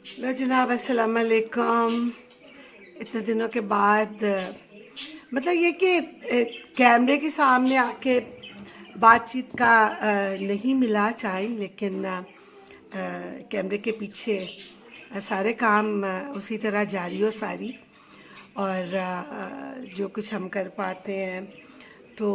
लो जनाब, अस्सलाम वालेकुम। इतने दिनों के बाद मतलब ये कि कैमरे के सामने आके बातचीत का नहीं मिला टाइम, लेकिन कैमरे के पीछे सारे काम उसी तरह जारी हो सारी। और जो कुछ हम कर पाते हैं तो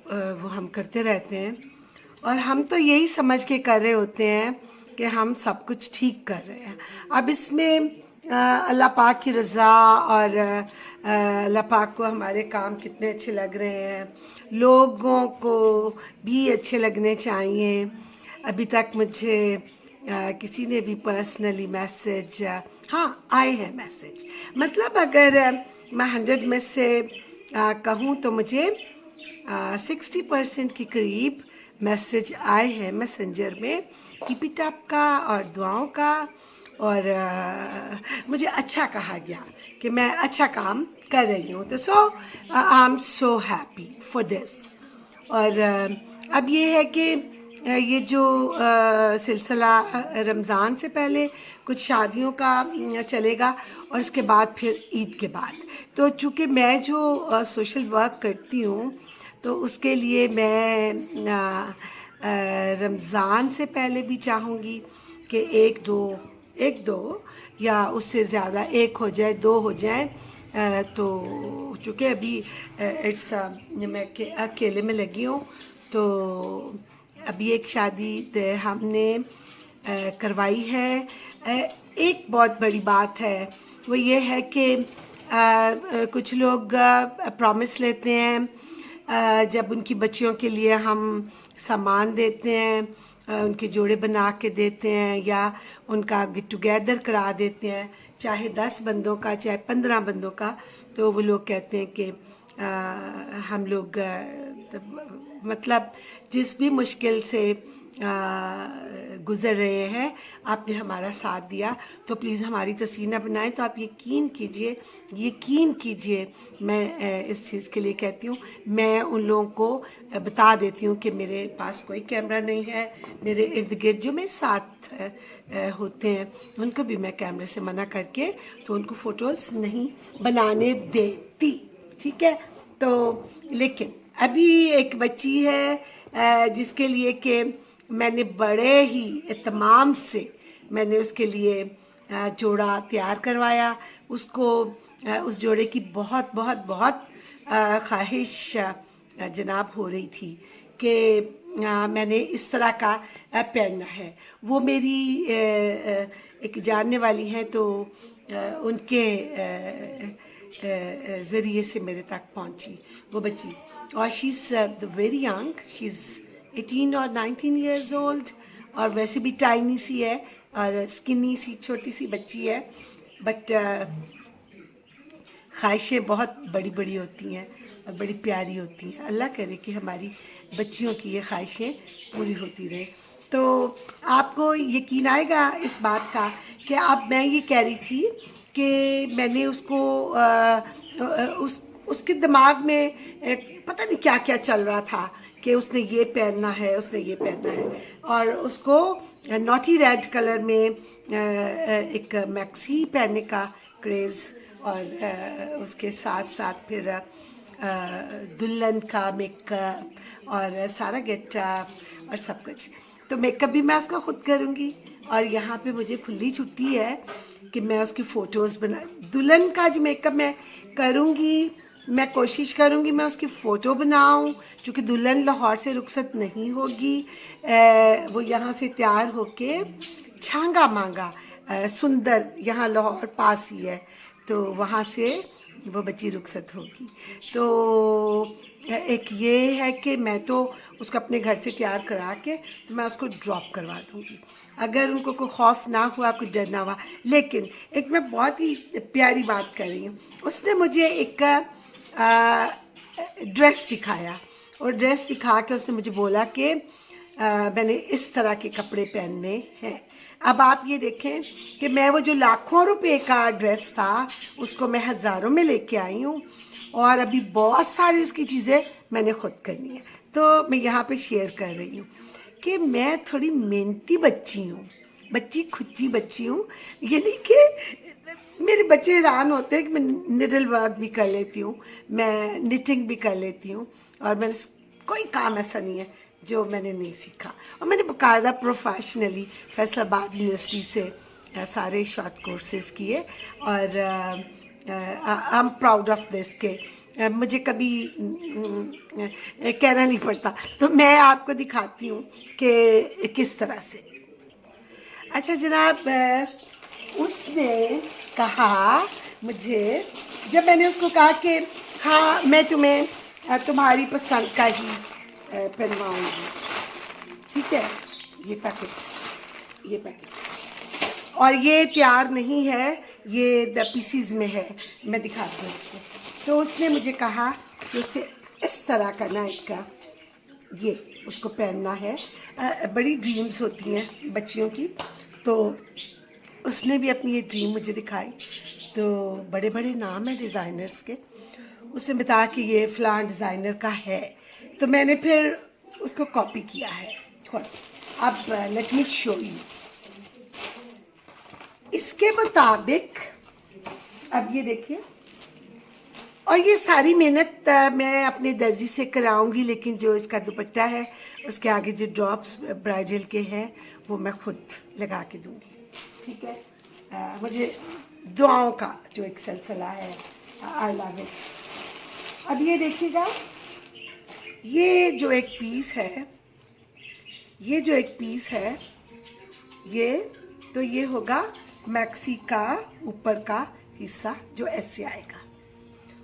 वो हम करते रहते हैं। और हम तो यही समझ के कर रहे होते हैं कि हम सब कुछ ठीक कर रहे हैं। अब इसमें अल्लाह पाक की रज़ा और अल्लाह पाक को हमारे काम कितने अच्छे लग रहे हैं, लोगों को भी अच्छे लगने चाहिए। अभी तक मुझे किसी ने भी पर्सनली मैसेज, हाँ आए हैं मैसेज, मतलब अगर मैं 100 में से कहूँ तो मुझे 60% के करीब मैसेज आए हैं मैसेंजर में कीप इट अप का और दुआओं का। और मुझे अच्छा कहा गया कि मैं अच्छा काम कर रही हूँ, तो so I am so happy for this. और अब ये है कि ये जो सिलसिला रमज़ान से पहले कुछ शादियों का चलेगा और उसके बाद फिर ईद के बाद। तो चूँकि मैं जो सोशल वर्क करती हूँ तो उसके लिए मैं रमज़ान से पहले भी चाहूँगी कि एक दो या उससे ज़्यादा, एक हो जाए, दो हो जाए। तो चूँकि अभी मैं अकेले में लगी हूँ, तो अभी एक शादी हमने करवाई है। एक बहुत बड़ी बात है वो ये है कि कुछ लोग प्रॉमिस लेते हैं जब उनकी बच्चियों के लिए हम सामान देते हैं, उनके जोड़े बना के देते हैं या उनका गेट टुगेदर करा देते हैं, चाहे 10 बंदों का चाहे 15 बंदों का, तो वो लोग कहते हैं कि हम लोग मतलब जिस भी मुश्किल से गुज़र रहे हैं, आपने हमारा साथ दिया, तो प्लीज़ हमारी तस्वीर ना बनाएं। तो आप यकीन कीजिए मैं इस चीज़ के लिए कहती हूँ। मैं उन लोगों को बता देती हूँ कि मेरे पास कोई कैमरा नहीं है, मेरे इर्द गिर्द जो मेरे साथ होते हैं उनको भी मैं कैमरे से मना करके तो उनको फ़ोटोज़ नहीं बनाने देती, ठीक है। तो लेकिन अभी एक बच्ची है जिसके लिए कि मैंने बड़े ही इत्मीनान से मैंने उसके लिए जोड़ा तैयार करवाया। उसको उस जोड़े की बहुत बहुत बहुत ख्वाहिश जनाब हो रही थी कि मैंने इस तरह का पहनना है। वो मेरी एक जानने वाली हैं, तो उनके ज़रिए से मेरे तक पहुंची वो बच्ची। और she is very young, she is 18 और 19 ईयर्स ओल्ड, और वैसे भी टाइनी सी है और स्किनी सी छोटी सी बच्ची है। बट ख्वाहिशें बहुत बड़ी बड़ी होती हैं और बड़ी प्यारी होती हैं। अल्लाह करे कि हमारी बच्चियों की ये ख्वाहिशें पूरी होती रहे। तो आपको यकीन आएगा इस बात का कि अब मैं ये कह रही थी कि मैंने उसको उसके दिमाग में पता नहीं क्या क्या चल रहा था कि उसने ये पहनना है, उसने ये पहनना है। और उसको नॉटी रेड कलर में एक मैक्सी पहनने का क्रेज़, और उसके साथ साथ फिर दुल्हन का मेकअप और सारा गेटअप और सब कुछ। तो मेकअप भी मैं उसका खुद करूँगी और यहाँ पे मुझे खुली छुट्टी है कि मैं उसकी फ़ोटोज़ बना, दुल्हन का जो मेकअप मैं करूँगी, मैं कोशिश करूँगी मैं उसकी फ़ोटो बनाऊँ, क्योंकि दुल्हन लाहौर से रुखसत नहीं होगी। वो यहाँ से तैयार होके छांगा मांगा सुंदर, यहाँ लाहौर पास ही है, तो वहाँ से वो बच्ची रुखसत होगी। तो एक ये है कि मैं तो उसको अपने घर से तैयार करा के तो मैं उसको ड्रॉप करवा दूँगी, अगर उनको कोई खौफ ना हुआ, कुछ डर ना हुआ। लेकिन एक मैं बहुत ही प्यारी बात कर रही हूँ, उसने मुझे एक ड्रेस दिखाया और ड्रेस दिखा के उसने मुझे बोला कि मैंने इस तरह के कपड़े पहनने हैं। अब आप ये देखें कि मैं वो जो लाखों रुपए का ड्रेस था उसको मैं हज़ारों में लेके आई हूँ, और अभी बहुत सारी उसकी चीज़ें मैंने खुद करनी है। तो मैं यहाँ पे शेयर कर रही हूँ कि मैं थोड़ी मेहनती बच्ची हूँ, बच्ची खुच्ची बच्ची हूँ, ये नहीं कि मेरे बच्चे हैरान होते हैं कि मैं निडल वर्क भी कर लेती हूँ, मैं निटिंग भी कर लेती हूँ, और मैंने कोई काम ऐसा नहीं है जो मैंने नहीं सीखा। और मैंने बाकायदा प्रोफेशनली फैसलाबाद यूनिवर्सिटी से सारे शॉर्ट कोर्सेज किए, और I am proud of this के मुझे कभी कहना नहीं पड़ता। तो मैं आपको दिखाती हूँ कि किस तरह से। अच्छा जनाब, उसने कहा मुझे, जब मैंने उसको कहा कि हाँ मैं तुम्हें तुम्हारी पसंद का ही पहनवाऊँगी, ठीक है, ये पैकेट और ये तैयार नहीं है, ये द पीसीज में है, मैं दिखाती हूँ उसको। तो उसने मुझे कहा कि उसे इस तरह का ना इसका ये उसको पहनना है। बड़ी ड्रीम्स होती हैं बच्चियों की, तो उसने भी अपनी ये ड्रीम मुझे दिखाई। तो बड़े बड़े नाम हैं डिज़ाइनर्स के, उसने बताया कि ये फ़लान डिज़ाइनर का है, तो मैंने फिर उसको कॉपी किया है खुद। अब लेट मी शो यू। इसके मुताबिक अब ये देखिए, और ये सारी मेहनत मैं अपने दर्जी से कराऊंगी, लेकिन जो इसका दुपट्टा है उसके आगे जो ड्रॉप्स ब्राइडल के हैं वो मैं खुद लगा के दूंगी, ठीक है। मुझे दुआओं का जो एक सिलसिला है, आई लव इट। अब ये देखिएगा, ये जो एक पीस है, ये होगा मैक्सी का ऊपर का हिस्सा जो ऐसे आएगा,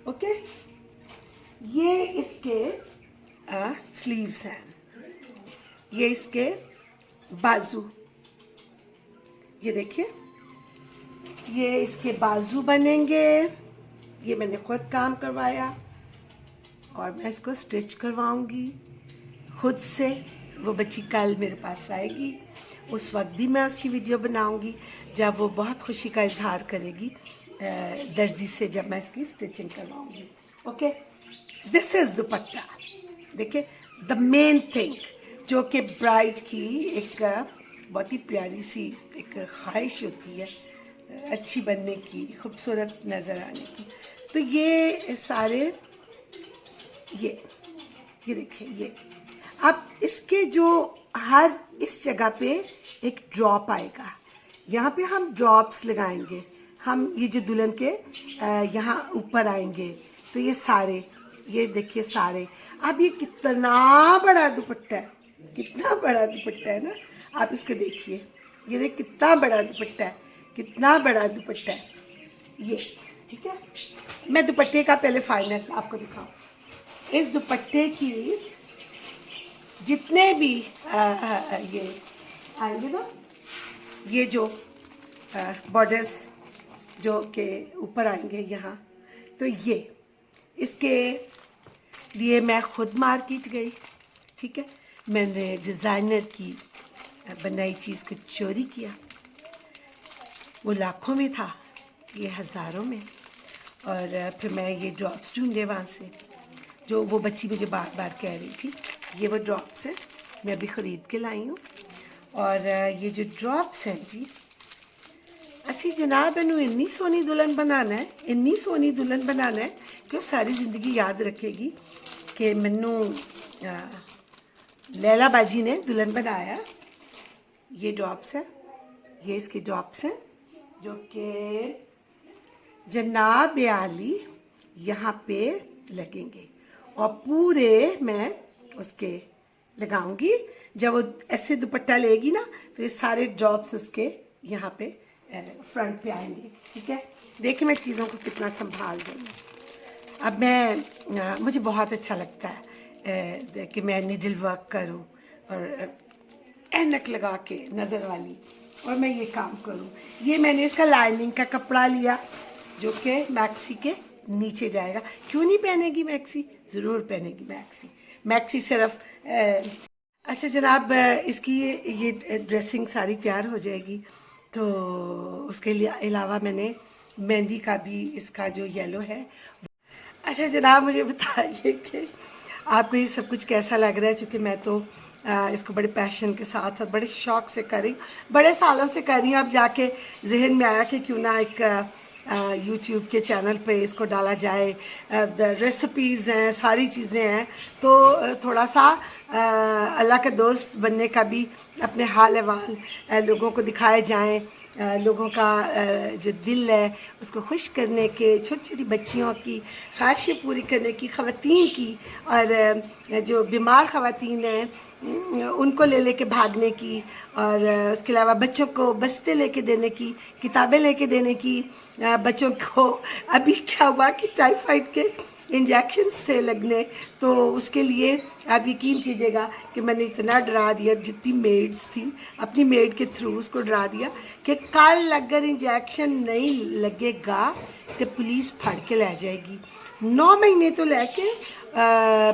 ओके। ये इसके स्लीव्स हैं, ये इसके बाजू, ये देखिए, ये इसके बाजू बनेंगे। ये मैंने खुद काम करवाया और मैं इसको स्टिच करवाऊंगी खुद से। वो बच्ची कल मेरे पास आएगी, उस वक्त भी मैं उसकी वीडियो बनाऊंगी जब वो बहुत खुशी का इजहार करेगी दर्जी से, जब मैं इसकी स्टिचिंग करवाऊंगी, ओके। This is dupatta. देखिए, द मेन थिंग जो कि ब्राइड की एक बहुत ही प्यारी सी एक ख्वाहिश होती है अच्छी बनने की, खूबसूरत नज़र आने की। तो ये सारे ये देखिए, ये अब इसके जो हर इस जगह पे एक ड्रॉप आएगा, यहाँ पे हम ड्रॉप्स लगाएंगे, हम ये जो दुल्हन के यहाँ ऊपर आएंगे, तो ये सारे, ये देखिए सारे। अब ये कितना बड़ा दुपट्टा है, कितना बड़ा दुपट्टा है ना, आप इसको देखिए, ये देख कितना बड़ा दुपट्टा है, कितना बड़ा दुपट्टा है ये, ठीक है। मैं दुपट्टे का पहले फाइनल आपको दिखाऊं। इस दुपट्टे की जितने भी ये आएंगे ना, ये जो बॉर्डर्स जो के ऊपर आएंगे यहाँ, तो ये इसके लिए मैं खुद मार्केट गई, ठीक है। मैंने डिज़ाइनर की बनाई चीज़ को चोरी किया, वो लाखों में था, ये हज़ारों में। और फिर मैं ये ड्रॉप्स ढूंढे वहाँ से, जो वो बच्ची मुझे बार बार कह रही थी, ये वो ड्रॉप्स हैं, मैं अभी ख़रीद के लाई हूँ। और ये जो ड्रॉप्स हैं जी, असी जनाब इनू इन्नी सोहनी दुल्हन बनाना है, इन्नी सोहनी दुल्हन बनाना है कि वो सारी ज़िंदगी याद रखेगी कि मैनू लैला बाजी ने दुल्हन बनाया। ये ड्रॉप्स हैं, ये इसके ड्रॉप्स हैं जो कि जनाब आली यहाँ पे लगेंगे, और पूरे मैं उसके लगाऊंगी। जब वो ऐसे दुपट्टा लेगी ना, तो ये सारे ड्रॉप्स उसके यहाँ पे फ्रंट पे आएंगे, ठीक है। देखिए मैं चीज़ों को कितना संभाल रही हूँ। अब मैं मुझे बहुत अच्छा लगता है कि मैं नीडल वर्क करूँ और ऐनक लगा के नज़र वाली, और मैं ये काम करूँ। ये मैंने इसका लाइनिंग का कपड़ा लिया जो कि मैक्सी के नीचे जाएगा। क्यों नहीं पहनेगी मैक्सी? ज़रूर पहनेगी मैक्सी। मैक्सी सिर्फ अच्छा जनाब, इसकी ये ड्रेसिंग सारी तैयार हो जाएगी, तो उसके लिए अलावा मैंने मेहंदी का भी, इसका जो येलो है। अच्छा जनाब, मुझे बताइए कि आपको ये सब कुछ कैसा लग रहा है, क्योंकि मैं तो इसको बड़े पैशन के साथ और बड़े शौक से कर रही हूँ, बड़े सालों से कर रही हूँ। अब जाके जहन में आया कि क्यों ना एक यूट्यूब के चैनल पे इसको डाला जाए। रेसिपीज़ हैं, सारी चीज़ें हैं, तो थोड़ा सा अल्लाह के दोस्त बनने का भी, अपने हाल अहवाल लोगों को दिखाए जाएं, लोगों का जो दिल है उसको खुश करने के, छोटी छोटी बच्चियों की ख्वाहिशें पूरी करने की, ख़वातीन की, और जो बीमार ख़वातीन हैं उनको ले लेके भागने की, और उसके अलावा बच्चों को बस्ते लेके देने की, किताबें लेके देने की। बच्चों को अभी क्या हुआ कि टाइफाइड के इंजेक्शन्स थे लगने, तो उसके लिए आप यकीन कीजिएगा कि मैंने इतना डरा दिया, जितनी मेड्स थी अपनी मेड के थ्रू उसको डरा दिया कि कल अगर इंजेक्शन नहीं लगेगा तो पुलिस फड़ के ले जाएगी। 9 महीने तो लैके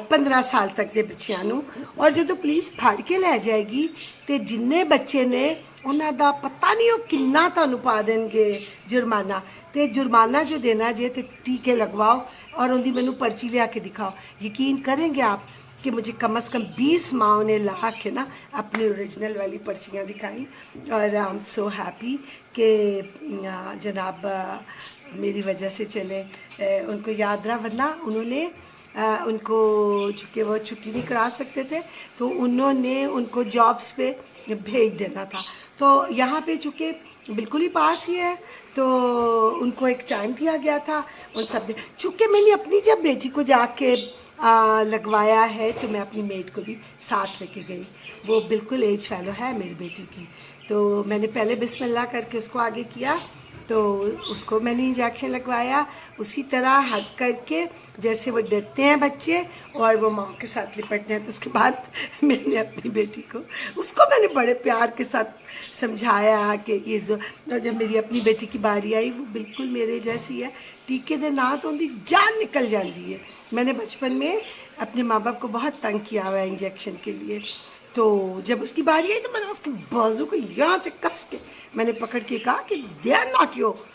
15 साल तक के बच्चों नूं, और जो पुलिस फड़ के ले जाएगी तो जिन्ने बच्चे ने उन्हों का पता नहीं वो किन्ना तुहानूं पा देंगे जुर्माना, तो जुर्माना जो देना जे तो टीके लगवाओ और उनकी मैनू पर्ची लिया के दिखाओ। यकीन करेंगे आप कि मुझे कम से कम 20 माओं ने ला के ना अपनी ओरिजिनल वाली पर्चियाँ दिखाई, और आई एम सो हैप्पी कि जनाब मेरी वजह से चले, उनको याद रहा, वरना उन्होंने उनको चूँकि वो छुट्टी नहीं करा सकते थे तो उन्होंने उनको जॉब्स पे भेज देना था। तो यहाँ पे चूँकि बिल्कुल ही पास ही है तो उनको एक टाइम दिया गया था। उन सब ने, चूँकि मैंने अपनी जब बेटी को जाके लगवाया है तो मैं अपनी मेड को भी साथ लेके गई। वो बिल्कुल एज फैलो है मेरी बेटी की, तो मैंने पहले बिस्मिल्लाह करके उसको आगे किया, तो उसको मैंने इंजेक्शन लगवाया उसी तरह हग करके जैसे वो डरते हैं बच्चे और वो माँ के साथ लिपटते हैं। तो उसके बाद मैंने अपनी बेटी को, उसको मैंने बड़े प्यार के साथ समझाया कि ये जो, जब मेरी अपनी बेटी की बारी आई वो बिल्कुल मेरे जैसी है, टीके दे ना तो उनकी जान निकल जाती है। मैंने बचपन में अपने माँ बाप को बहुत तंग किया हुआ है इंजेक्शन के लिए, तो जब उसकी बारी आई तो मैंने उसके बाजू को यहाँ से कस के मैंने पकड़ के कहा कि they are not your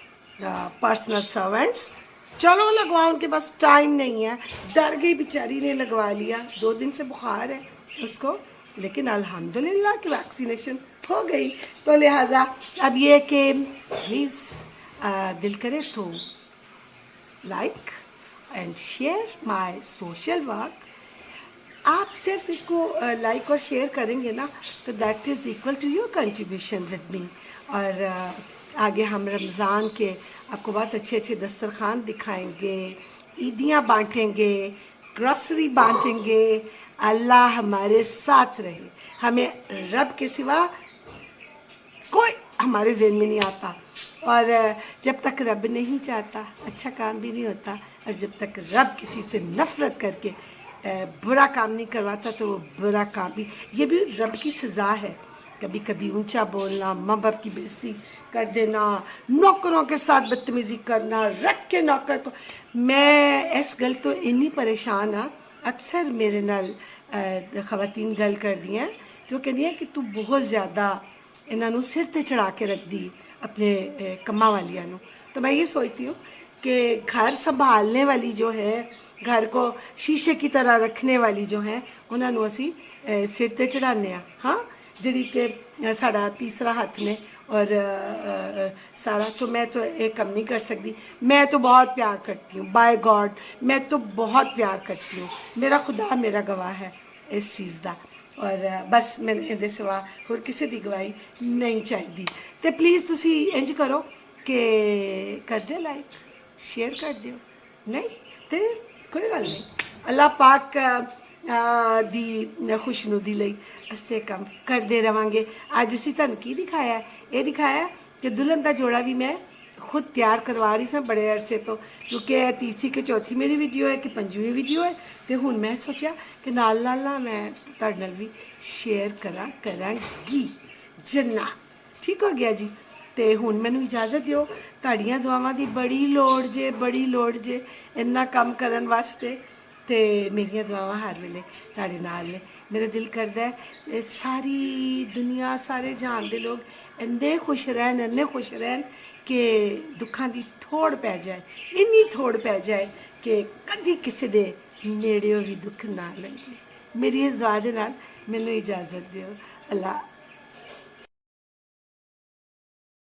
personal servants, चलो लगवाओ, उनके पास टाइम नहीं है। डर गई बेचारी ने, लगवा लिया। 2 दिन से बुखार है उसको, लेकिन अल्हम्दुलिल्लाह कि वैक्सीनेशन हो गई। तो लिहाजा अब ये कि प्लीज़ दिल करे तो like and share my social work. आप सिर्फ इसको लाइक और शेयर करेंगे ना तो that is equal to your contribution with me. और आगे हम रमज़ान के आपको बहुत अच्छे अच्छे दस्तरखान दिखाएंगे, ईदियाँ बांटेंगे, ग्रॉसरी बांटेंगे। अल्लाह हमारे साथ रहे, हमें रब के सिवा कोई हमारे ज़हन में नहीं आता, और जब तक रब नहीं चाहता अच्छा काम भी नहीं होता, और जब तक रब किसी से नफ़रत करके बुरा काम नहीं करवाता तो वो बुरा काम भी, ये भी रब की सज़ा है। कभी कभी ऊंचा बोलना, माँ बाप की बेइज्जती कर देना, नौकरों के साथ बदतमीजी करना, रख के नौकर को। मैं इस गल तो इन्नी परेशान हाँ, अक्सर मेरे नाल खवातीन गल कर दी हैं तो कहती हैं कि तू बहुत ज़्यादा इन्हों सिर ते चढ़ा के रख दी अपने कम्मा वालियां नूं। तो मैं ये सोचती हूँ कि घर संभालने वाली जो है, घर को शीशे की तरह रखने वाली जो है, उन्होंने असी सिर ते चढ़ाने आ, हाँ, जिहड़ी कि साड़ा तीसरा हथ ने और सारा। तो मैं तो एक कम नहीं कर सकती, मैं तो बहुत प्यार करती हूँ, बाय गॉड मैं तो बहुत प्यार करती हूँ, मेरा खुदा मेरा गवाह है इस चीज़ का। और बस मैंने इहदे सिवा होर किसी की गवाही नहीं चाहिए। तो प्लीज़ तुसी इंज करो कि कर दे लाइक शेयर कर दियो, नहीं तो कोई गल नहीं। अल्लाह पाक दी खुशनुदी लई अस्ते काम करते रवांगे। अज असीं तुहानूं की दिखाया है, ये दिखाया कि दुल्हन का जोड़ा भी मैं खुद तैयार करवा रही सां बड़े अरसे तो, क्योंकि तीसरी के चौथी मेरी वीडियो है कि 5वीं वीडियो है, तो हुण मैं सोचा कि नाल नाल ना मैं तुहाडे नाल भी शेयर करांगी जन्ना। ठीक हो गया जी। तो हुण मैनूं इजाजत दिओ, तुहाडीआं दुआवां दी बड़ी लोड़ जे इन्ना काम करन वास्ते, ते मेरिया दुआवां हर वेले तुहाडे नाल ने। मेरा दिल करदा है सारी दुनिया, सारे जहान दे लोग इन्ने खुश रहन कि दुखां दी थोड़ पै जाए, इन्नी थोड़ पै जाए कि कदी किसी दे नेड़ेओ भी दुख ना लंघे, ਮੇਰੀ ਇਸ ਦੁਆ ਦੇ ਨਾਲ ਮੈਨੂੰ ਇਜਾਜ਼ਤ ਦਿਓ। ਅੱਲਾ